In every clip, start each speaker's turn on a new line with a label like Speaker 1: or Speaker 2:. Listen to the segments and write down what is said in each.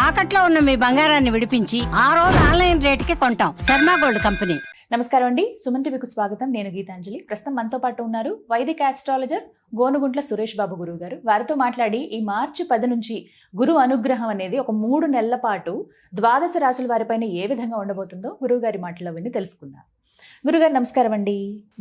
Speaker 1: తాకట్లో ఉన్న మీ బంగారాన్ని విడిపించి ఆ రోజు ఆన్లైన్ రేటుకి కొంటాం. Sharma gold company.
Speaker 2: నమస్కారం అండి, సుమన్ టీవీకి స్వాగతం. నేను గీతాంజలి. ప్రస్తుతం మనతో పాటు ఉన్నారు వైదిక ఆస్ట్రాలజర్ గోనుగుంట్ల సురేష్ బాబు గురువు గారు. వారితో మాట్లాడి ఈ మార్చి 10 నుంచి గురు అనుగ్రహం అనేది ఒక 3 నెలల పాటు ద్వాదశ రాశుల వారిపైన ఏ విధంగా ఉండబోతుందో గురువు గారి మాటల్లో విని తెలుసుకుందాం. గురుగారు నమస్కారం అండి.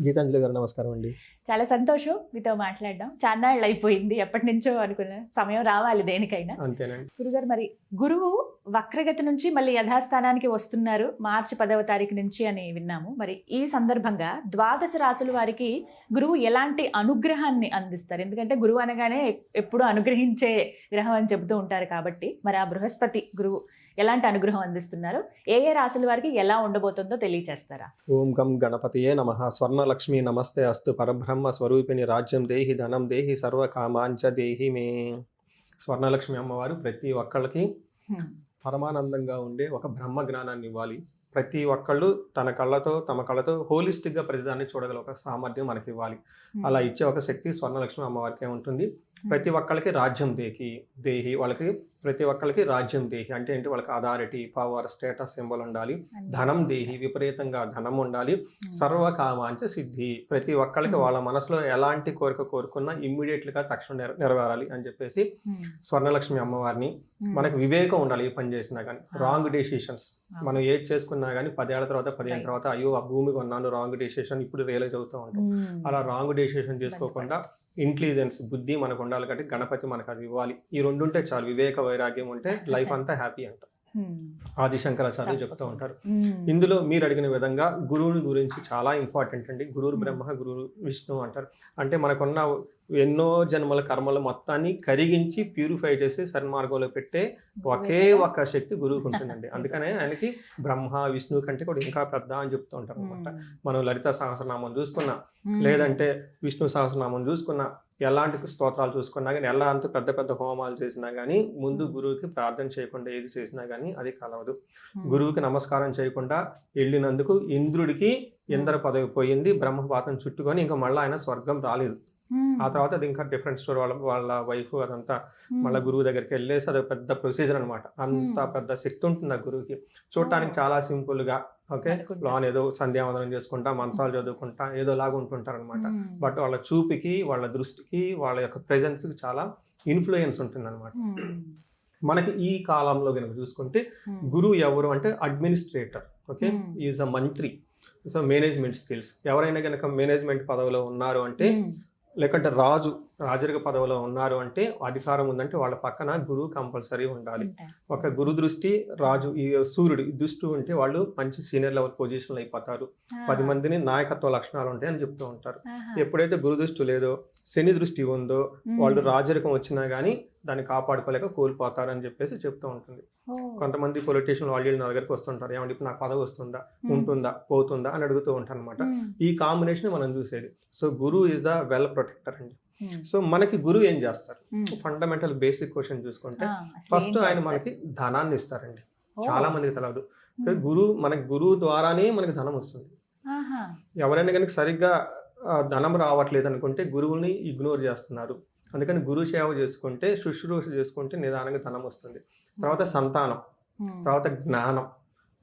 Speaker 3: గీతాంజలి గారు నమస్కారం అండి.
Speaker 2: చాలా సంతోషం మీతో మాట్లాడడం. చాన్నాళ్ళు అయిపోయింది, ఎప్పటి నుంచో అనుకున్న సమయం రావాలి దేనికైనా.
Speaker 3: అంతేనండి.
Speaker 2: గురుగారు, మరి గురువు వక్రగతి నుంచి మళ్ళీ యథాస్థానానికి వస్తున్నారు మార్చి 10వ తారీఖు నుంచి అని విన్నాము. మరి ఈ సందర్భంగా ద్వాదశ రాశుల వారికి గురువు ఎలాంటి అనుగ్రహాన్ని అందిస్తారు? ఎందుకంటే గురువు అనగానే ఎప్పుడూ అనుగ్రహించే గ్రహం అని చెబుతూ ఉంటారు కాబట్టి, మరి ఆ బృహస్పతి గురువు ఎలాంటి అనుగ్రహం అందిస్తున్నారు, ఏ ఏ రాశుల వారికి ఎలా ఉండబోతుందో తెలియచేస్తారా?
Speaker 3: ఓం గం గణపతియే నమః. స్వర్ణలక్ష్మి నమస్తే అస్తు. పరబ్రహ్మ స్వరూపిణి రాజ్యం దేహి ధనం దేహి సర్వకామాంచ దేహి మే. స్వర్ణలక్ష్మి అమ్మవారు ప్రతి ఒక్కళ్ళకి పరమానందంగా ఉండే ఒక బ్రహ్మ జ్ఞానాన్ని ఇవ్వాలి. ప్రతి ఒక్కళ్ళు తమ కళ్ళతో హోలిస్టిక్గా ప్రతిదాన్ని చూడగల ఒక సామర్థ్యం మనకి ఇవ్వాలి. అలా ఇచ్చే ఒక శక్తి స్వర్ణలక్ష్మి అమ్మవారికి ఉంటుంది. ప్రతి ఒక్కళ్ళకి రాజ్యం దేహి వాళ్ళకి ప్రతి ఒక్కళ్ళకి రాజ్యం దేహి అంటే ఏంటి, వాళ్ళకి అథారిటీ, పవర్, స్టేటస్ సింబల్ ఉండాలి. ధనం దేహి, విపరీతంగా ధనం ఉండాలి. సర్వకామాంచ సిద్ధి, ప్రతి ఒక్కళ్ళకి వాళ్ళ మనసులో ఎలాంటి కోరిక కోరుకున్నా ఇమ్మీడియట్గా తక్షణం నెరవేరాలి అని చెప్పేసి స్వర్ణలక్ష్మి అమ్మవారిని. మనకు వివేకం ఉండాలి. ఏ పని చేసినా కానీ రాంగ్ డెసిషన్స్ మనం ఏది చేసుకున్నా కానీ 10 ఏళ్ల తర్వాత 15 తర్వాత అయ్యో ఆ భూమి కొన్నాను, రాంగ్ డెసిషన్ ఇప్పుడు రియలైజ్ అవుతూ ఉంటాం. అలా రాంగ్ డెసిషన్ చేసుకోకుండా ఇంటెలిజెన్స్, బుద్ధి మనకు ఉండాలి. కాబట్టి గణపతి మనకు అది ఇవ్వాలి. ఈ 2 ఉంటే చాలు. వివేక వైరాగ్యం ఉంటే లైఫ్ అంతా హ్యాపీ అంట ఆది శంకరాచార్యులు చెప్తూ ఉంటారు. ఇందులో మీరు అడిగిన విధంగా గురువుని గురించి చాలా ఇంపార్టెంట్ అండి. గురువు బ్రహ్మ, గురువు విష్ణు అంటారు. అంటే మనకున్న ఎన్నో జన్మల కర్మల మొత్తాన్ని కరిగించి ప్యూరిఫై చేసి సన్మార్గంలో పెట్టే ఒకే ఒక శక్తి గురువుకు ఉంటుందండి. అందుకనే ఆయనకి బ్రహ్మ విష్ణువు కంటే కూడా ఇంకా పెద్ద అని చెప్తూ ఉంటారు అనమాట. మనం లలిత సహస్రనామం చూసుకున్నా, లేదంటే విష్ణు సహస్రనామం చూసుకున్నా, ఎలాంటి స్తోత్రాలు చూసుకున్నా కానీ, ఎలాంటి పెద్ద పెద్ద హోమాలు చేసినా కానీ ముందు గురువుకి ప్రార్థన చేయకుండా ఏది చేసినా కానీ అది కలవదు. గురువుకి నమస్కారం చేయకుండా వెళ్ళినందుకు ఇంద్రుడికి ఇంద్ర పదవి పోయింది, బ్రహ్మపాతం చుట్టుకొని ఇంకా మళ్ళీ ఆయన స్వర్గం రాలేదు. ఆ తర్వాత అది ఇంకా డిఫరెంట్ స్టోరీ. వాళ్ళ వైఫ్ అదంతా మళ్ళీ గురువు దగ్గరికి వెళ్ళేసి అది పెద్ద ప్రొసీజర్ అనమాట. అంత పెద్ద శక్తి ఉంటుంది ఆ గురువుకి. చూడటానికి చాలా సింపుల్ గా ఓకే లోన్ ఏదో సంధ్యావందనం చేసుకుంటా, మంత్రాలు చదువుకుంటా ఏదో లాగా ఉంటుంటారు అనమాట. బట్ వాళ్ళ చూపుకి, వాళ్ళ దృష్టికి, వాళ్ళ యొక్క ప్రెజెన్స్ కి చాలా ఇన్ఫ్లుయెన్స్ ఉంటుంది అనమాట. మనకి ఈ కాలంలో కనుక చూసుకుంటే గురువు ఎవరు అంటే అడ్మినిస్ట్రేటర్, ఓకే, ఈజ్ అ మంత్రి. సో మేనేజ్మెంట్ స్కిల్స్, ఎవరైనా కనుక మేనేజ్మెంట్ పదవిలో ఉన్నారు అంటే, లేకంటే రాజరిక పదవిలో ఉన్నారు అంటే, అధికారం ఉందంటే వాళ్ళ పక్కన గురువు కంపల్సరీ ఉండాలి. ఒక గురు దృష్టి రాజు ఈ సూర్యుడు దృష్టి ఉంటే వాళ్ళు మంచి సీనియర్ లెవెల్ పొజిషన్లో అయిపోతారు. 10 మందిని నాయకత్వ లక్షణాలు ఉంటాయి అని చెప్తూ ఉంటారు. ఎప్పుడైతే గురు దృష్టి లేదో, శని దృష్టి ఉందో, వాళ్ళు రాజరికం వచ్చినా కానీ దాన్ని కాపాడుకోలేక కోల్పోతారు అని చెప్పేసి చెప్తూ ఉంటుంది. కొంతమంది పొలిటీషియన్ వాళ్ళు నా దగ్గరికి వస్తుంటారు, ఏమంటే ఇప్పుడు నాకు పదవి వస్తుందా, ఉంటుందా, పోతుందా అని అడుగుతూ ఉంటారు అనమాట. ఈ కాంబినేషన్ మనం చూసేది. సో గురువు ఈజ్ ద వెల్ ప్రొటెక్టర్ అండి. సో మనకి గురువు ఏం చేస్తారు? ఫండమెంటల్ బేసిక్ క్వశ్చన్ చూసుకుంటే ఫస్ట్ ఆయన మనకి ధనాన్ని ఇస్తారండి. చాలా మందికి తెలియదు. మనకి గురువు ద్వారానే మనకి ధనం వస్తుంది. ఎవరైనా కనుక సరిగ్గా ధనం రావట్లేదు అనుకుంటే గురువుని ఇగ్నోర్ చేస్తున్నారు. అందుకని గురు సేవ చేసుకుంటే, శుశ్రూష చేసుకుంటే నిదానంగా ధనం వస్తుంది. తర్వాత సంతానం, తర్వాత జ్ఞానం,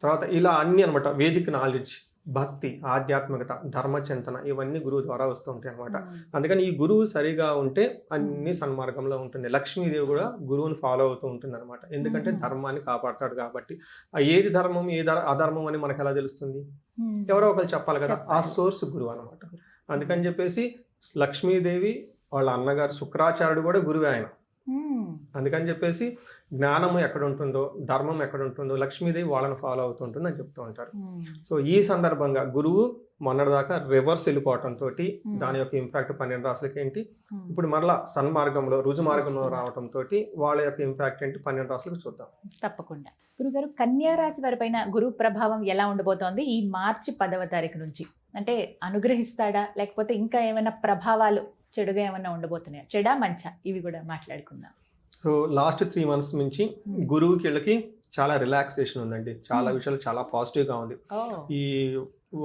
Speaker 3: తర్వాత ఇలా అన్ని అనమాట. వేదిక నాలెడ్జ్, భక్తి, ఆధ్యాత్మికత, ధర్మచింతన ఇవన్నీ గురువు ద్వారా వస్తూ ఉంటాయి అనమాట. అందుకని ఈ గురువు సరిగా ఉంటే అన్ని సన్మార్గంలో ఉంటుంది. లక్ష్మీదేవి కూడా గురువుని ఫాలో అవుతూ ఉంటుంది అనమాట. ఎందుకంటే ధర్మాన్ని కాపాడతాడు కాబట్టి. ఏది ధర్మం, ఏది అధర్మం అని మనకు ఎలా తెలుస్తుంది? ఎవరో ఒకరు చెప్పాలి కదా. ఆ సోర్స్ గురువు అనమాట. అందుకని చెప్పేసి లక్ష్మీదేవి వాళ్ళ అన్నగారు శుక్రాచార్యుడు కూడా గురువే ఆయన. అందుకని చెప్పేసి జ్ఞానము ఎక్కడ ఉంటుందో, ధర్మం ఎక్కడ ఉంటుందో లక్ష్మీదేవి వాళ్ళని ఫాలో అవుతుంటుంది అని చెప్తూ ఉంటారు. సో ఈ సందర్భంగా గురువు మొన్నటిదాకా రివర్స్ వెళ్ళిపోవటంతో దాని యొక్క ఇంపాక్ట్ 12 రాశులకి ఏంటి, ఇప్పుడు మరలా సన్మార్గంలో రుజు మార్గంలో రావడంతో వాళ్ళ యొక్క ఇంపాక్ట్ ఏంటి 12 రాశులకు చూద్దాం.
Speaker 2: తప్పకుండా. గురుగారు, కన్యా రాశి వారిపైన గురు ప్రభావం ఎలా ఉండబోతోంది ఈ మార్చి 10వ తారీఖు నుంచి? అంటే అనుగ్రహిస్తాడా, లేకపోతే ఇంకా ఏమైనా ప్రభావాలు చెడుగా ఏమన్నా ఉండబోతున్నాయా? చెడా మంచా ఇవి కూడా మాట్లాడుకుందాం.
Speaker 3: సో లాస్ట్ 3 months నుంచి గురువుకి వీళ్ళకి చాలా రిలాక్సేషన్ ఉందండి. చాలా విషయాలు చాలా పాజిటివ్గా ఉంది. ఈ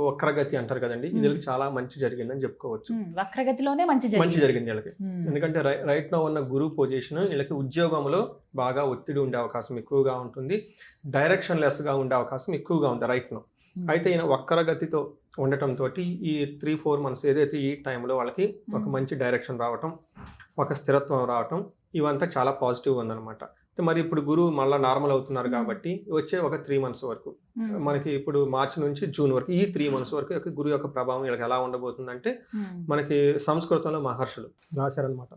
Speaker 3: వక్రగతి అంటారు కదండి, ఇది చాలా మంచి జరిగిందని చెప్పుకోవచ్చు.
Speaker 2: వక్రగతిలోనే మంచి
Speaker 3: జరిగింది వీళ్ళకి. ఎందుకంటే రైట్ నో ఉన్న గురువు పొజిషన్ వీళ్ళకి ఉద్యోగంలో బాగా ఒత్తిడి ఉండే అవకాశం ఎక్కువగా ఉంటుంది, డైరెక్షన్ లెస్ గా ఉండే అవకాశం ఎక్కువగా ఉంది రైట్ నో. అయితే ఈయన వక్రగతితో ఉండటంతో ఈ 3-4 months ఏదైతే ఈ టైంలో వాళ్ళకి ఒక మంచి డైరెక్షన్ రావటం, ఒక స్థిరత్వం రావటం, ఇవంతా చాలా పాజిటివ్ ఉందన్నమాట. మరి ఇప్పుడు గురువు మళ్ళీ నార్మల్ అవుతున్నారు కాబట్టి వచ్చే ఒక 3 months వరకు మనకి ఇప్పుడు మార్చి నుంచి జూన్ వరకు ఈ 3 months వరకు గురువు యొక్క ప్రభావం వీళ్ళకి ఎలా ఉండబోతుందంటే, మనకి సంస్కృతంలో మహర్షులు రాశారనమాట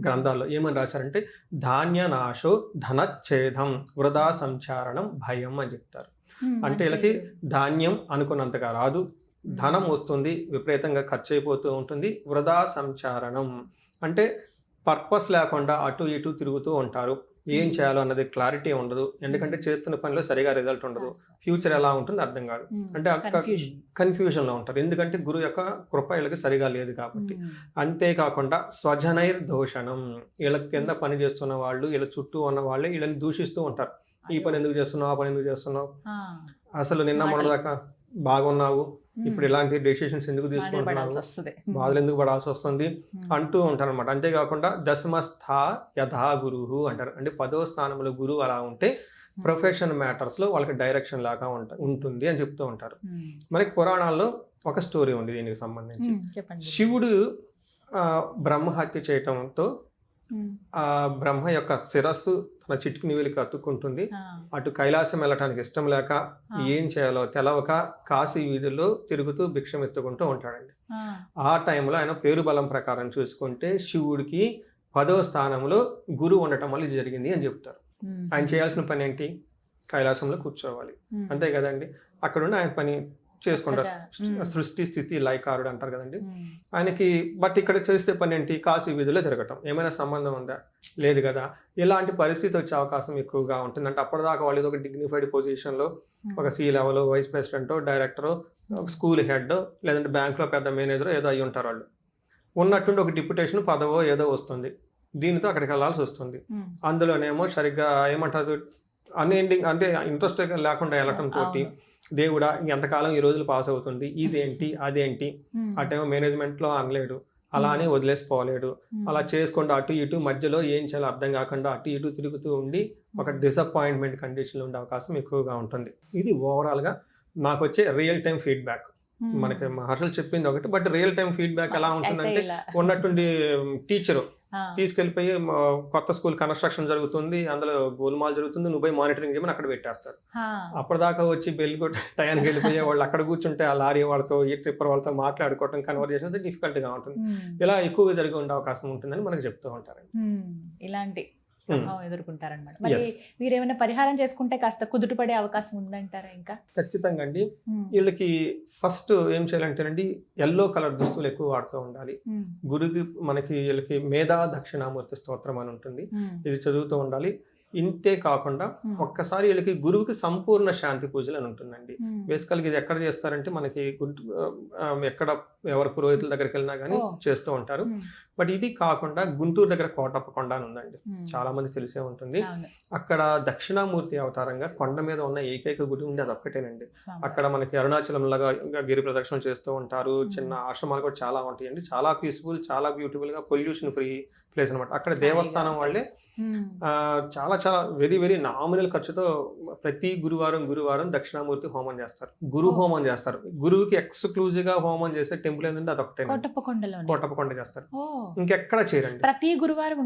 Speaker 3: గ్రంథాల్లో. ఏమని రాశారంటే ధాన్య నాశో ధనచ్ఛేదం వృధా సంచారణం భయం అని చెప్తారు. అంటే వీళ్ళకి ధాన్యం అనుకున్నంతగా రాదు, ధనం వస్తుంది, విపరీతంగా ఖర్చు అయిపోతూ ఉంటుంది. వృధా సంచారణం అంటే పర్పస్ లేకుండా అటు ఇటు తిరుగుతూ ఉంటారు, ఏం చేయాలో అన్నది క్లారిటీ ఉండదు, ఎందుకంటే చేస్తున్న పనిలో సరిగా రిజల్ట్ ఉండదు, ఫ్యూచర్ ఎలా ఉంటుంది అర్థం కాదు, అంటే కన్ఫ్యూజన్ లో ఉంటారు, ఎందుకంటే గురువు యొక్క కృప వీళ్ళకి సరిగా లేదు కాబట్టి. అంతేకాకుండా స్వజనైర్ దోషణం, వీళ్ళ కింద పని చేస్తున్న వాళ్ళు, వీళ్ళ చుట్టూ ఉన్న వాళ్ళే వీళ్ళని దూషిస్తూ ఉంటారు. ఈ పని ఎందుకు చేస్తున్నావు, ఆ పని ఎందుకు చేస్తున్నావు, అసలు నిన్న మొన్నదాకా బాగున్నావు, ఇప్పుడు ఇలాంటి డెసిషన్స్ ఎందుకు తీసుకుంటున్నావు, బాధలు ఎందుకు పడాల్సి వస్తుంది అంటూ ఉంటారు అనమాట. అంతేకాకుండా దశమస్థ యథా గురువు అంటారు, అంటే 10వ స్థానంలో గురువు అలా ఉంటే ప్రొఫెషన్ మ్యాటర్స్ లో వాళ్ళకి డైరెక్షన్ లాగా ఉంటుంది అని చెప్తూ ఉంటారు. మనకి పురాణాల్లో ఒక స్టోరీ ఉంది దీనికి సంబంధించి. శివుడు బ్రహ్మహత్య చేయటంతో ఆ బ్రహ్మ యొక్క శిరస్సు తన చిటికిన వేలికి అతుక్కుంటుంది. అటు కైలాసం వెళ్ళటానికి ఇష్టం లేక ఏం చేయాలో తెలవక కాశీ వీధుల్లో తిరుగుతూ భిక్షం ఎత్తుకుంటూ ఉంటాడండి. ఆ టైంలో ఆయన పేరు బలం ప్రకారం చూసుకుంటే శివుడికి 10వ స్థానంలో గురువు ఉండటం వల్ల ఇది జరిగింది అని చెప్తారు. ఆయన చేయాల్సిన పని ఏంటి, కైలాసంలో కూర్చోవాలి, అంతే కదండి. అక్కడ ఉండి ఆయన పని చేసుకుంటారు, సృష్టి స్థితి లయకారుడు అంటారు కదండి ఆయనకి. బట్ ఇక్కడ చేసే పని ఏంటి, కాశీ వీధిలో తిరగటం. ఏమైనా సంబంధం ఉందా, లేదు కదా. ఇలాంటి పరిస్థితి వచ్చే అవకాశం ఎక్కువగా ఉంటుంది. అంటే అప్పటిదాకా వాళ్ళు ఒక డిగ్నిఫైడ్ పొజిషన్లో ఒక C level వైస్ ప్రెసిడెంటో డైరెక్టరో స్కూల్ హెడ్ లేదంటే బ్యాంక్లో పెద్ద మేనేజరో ఏదో అయ్యి ఉంటారు. వాళ్ళు ఉన్నట్టుండి ఒక డిప్యుటేషన్ పదవో ఏదో వస్తుంది, దీనితో అక్కడికి వెళ్ళాల్సి వస్తుంది. అందులోనేమో సరిగ్గా ఏమంటారు అన్ఎండింగ్, అంటే ఇంట్రెస్ట్ లేకుండా వెళ్ళటంతో దేవుడా ఎంతకాలం ఈ రోజులు పాస్ అవుతుంది, ఇదేంటి అదేంటి, అటేమో మేనేజ్మెంట్లో అనలేడు, అలా అని వదిలేసిపోలేడు, అలా చేసుకుంటూ అటు ఇటు మధ్యలో ఏం చేయాలో అర్థం కాకుండా అటు ఇటు తిరుగుతూ ఉండి ఒక డిసప్పాయింట్మెంట్ కండిషన్లో ఉండే అవకాశం ఎక్కువగా ఉంటుంది. ఇది ఓవరాల్గా నాకు వచ్చే రియల్ టైం ఫీడ్బ్యాక్. మనకి మహర్షులు చెప్పింది ఒకటి, బట్ రియల్ టైం ఫీడ్బ్యాక్ ఎలా ఉంటుందంటే, ఉన్నట్టుండి టీచరు తీసుకెళ్ళిపోయి కొత్త స్కూల్ కన్స్ట్రక్షన్ జరుగుతుంది, అందులో గోల్మాల్ జరుగుతుంది, నువ్వు పోయి మానిటరింగ్ చేయమని అక్కడ పెట్టేస్తారు. అప్పటిదాకా వచ్చి బెల్ కొట్టి టయానికి వెళ్ళిపోయే వాళ్ళు అక్కడ కూర్చుంటే ఆ లారీ వాళ్ళతో ఈ ట్రిప్పర్ వాళ్ళతో మాట్లాడుకోవడం, కన్వర్జేషన్ డిఫికల్ట్ గా ఉంటుంది. ఇలా ఎక్కువగా జరిగి ఉండే అవకాశం ఉంటుందని మనకు చెప్తూ ఉంటారు.
Speaker 2: ఇలాంటి ఎదుర్కొంటారనమాట. మరి మీరు ఏమైనా పరిహారం చేసుకుంటే కాస్త కుదుటపడే అవకాశం ఉందంటారా? ఇంకా ఖచ్చితంగా
Speaker 3: అండి. వీళ్ళకి ఫస్ట్ ఏం చేయాలంటేనండి, ఎల్లో కలర్ దుస్తులు ఎక్కువ వాడుతూ ఉండాలి. గురుకి మనకి వీళ్ళకి మేధా దక్షిణామూర్తి స్తోత్రం అని ఉంటుంది, ఇది చదువుతూ ఉండాలి. ఇంతే కాకుండా ఒక్కసారి వీళ్ళకి గురువుకి సంపూర్ణ శాంతి పూజలు అని ఉంటుందండి. బేసికల్గా ఇది ఎక్కడ చేస్తారంటే మనకి ఎక్కడ ఎవరి పురోహితుల దగ్గరికి వెళ్ళినా కానీ చేస్తూ ఉంటారు. బట్ ఇది కాకుండా గుంటూరు దగ్గర కోటప్పకొండ అని ఉందండి, చాలా మంది తెలిసే ఉంటుంది. అక్కడ దక్షిణామూర్తి అవతారంగా కొండ మీద ఉన్న ఏకైక గుడి ఉంది, అది ఒక్కటేనండి. అక్కడ మనకి అరుణాచలం లాగా గిరి ప్రదక్షిణ చేస్తూ ఉంటారు, చిన్న ఆశ్రమాలు కూడా చాలా ఉంటాయండి, చాలా పీస్ఫుల్, చాలా బ్యూటిఫుల్ గా, పొల్యూషన్ ఫ్రీ ప్లేస్ అనమాట. అక్కడ దేవస్థానం వాళ్ళే చాలా చాలా వెరీ వెరీ నామినల్ ఖర్చుతో ప్రతి గురువారం దక్షిణామూర్తి హోమం చేస్తారు, గురు హోమం చేస్తారు. గురువుకి ఎక్స్క్లూజివ్ గా హోమం చేసే టెంపుల్ ఏంటంటే అదొకటే, కోటప్పకొండ చేస్తారు, ఇంకెక్కడ చేయరండి.
Speaker 2: ప్రతి గురువారం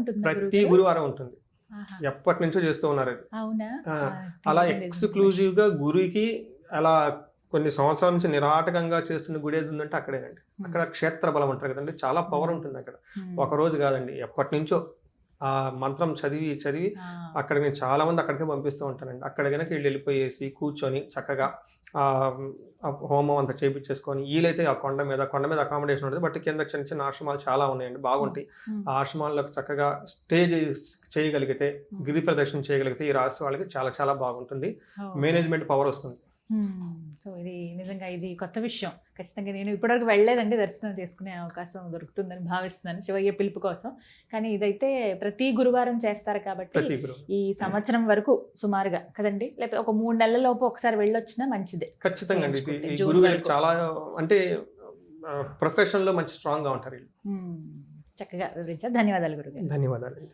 Speaker 3: ఉంటుంది, ఎప్పటి నుంచో చేస్తూ ఉన్నారు అది. అలా ఎక్స్క్లూజివ్ గా గురువుకి అలా కొన్ని సంవత్సరాల నుంచి నిరాటకంగా చేస్తున్న గుడి ఏది ఉందంటే అక్కడేనండి. అక్కడ క్షేత్ర బలం అంటారు కదండి, చాలా పవర్ ఉంటుంది అక్కడ. ఒక రోజు కాదండి, ఎప్పటి నుంచో ఆ మంత్రం చదివి అక్కడ నేను చాలా మంది అక్కడికే పంపిస్తూ ఉంటానండి. అక్కడ కనుక వెళ్ళిపోయేసి కూర్చొని చక్కగా ఆ హోమం అంతా చేపించేసుకొని, వీలైతే ఆ కొండ మీద అకామిడేషన్ ఉంటుంది, బట్ కింద చిన్న చిన్న ఆశ్రమాలు చాలా ఉన్నాయండి, బాగుంటాయి. ఆ ఆశ్రమాల్లో చక్కగా స్టే చేయగలిగితే, గిరి ప్రదర్శన చేయగలిగితే ఈ రాశి వాళ్ళకి చాలా చాలా బాగుంటుంది. మేనేజ్మెంట్ పవర్ వస్తుంది.
Speaker 2: సో ఇది నిజంగా ఇది కొత్త విషయం. ఖచ్చితంగా నేను ఇప్పటివరకు వెళ్ళలేదండి, దర్శనం చేసుకునే అవకాశం దొరుకుతుందని భావిస్తున్నాను శివయ్య పిలుపు కోసం. కానీ ఇదైతే ప్రతి గురువారం చేస్తారు కాబట్టి
Speaker 3: ప్రతి గురువు
Speaker 2: ఈ సంవత్సరం వరకు సుమారుగా కదండి, లేకపోతే ఒక 3 నెలల లోపు ఒకసారి వెళ్ళొచ్చినా మంచిదే.
Speaker 3: ఖచ్చితంగా అండి.
Speaker 2: చేసుకుంటే
Speaker 3: ఈ
Speaker 2: జూన్
Speaker 3: గురువు
Speaker 2: వరకు.
Speaker 3: చాలా అంటే ప్రొఫెషన్ లో మంచి స్ట్రాంగ్ గా ఉంటారు వీళ్ళు.
Speaker 2: చక్కగా వివరించారు. ధన్యవాదాలు గురుగారు.
Speaker 3: ధన్యవాదాలు.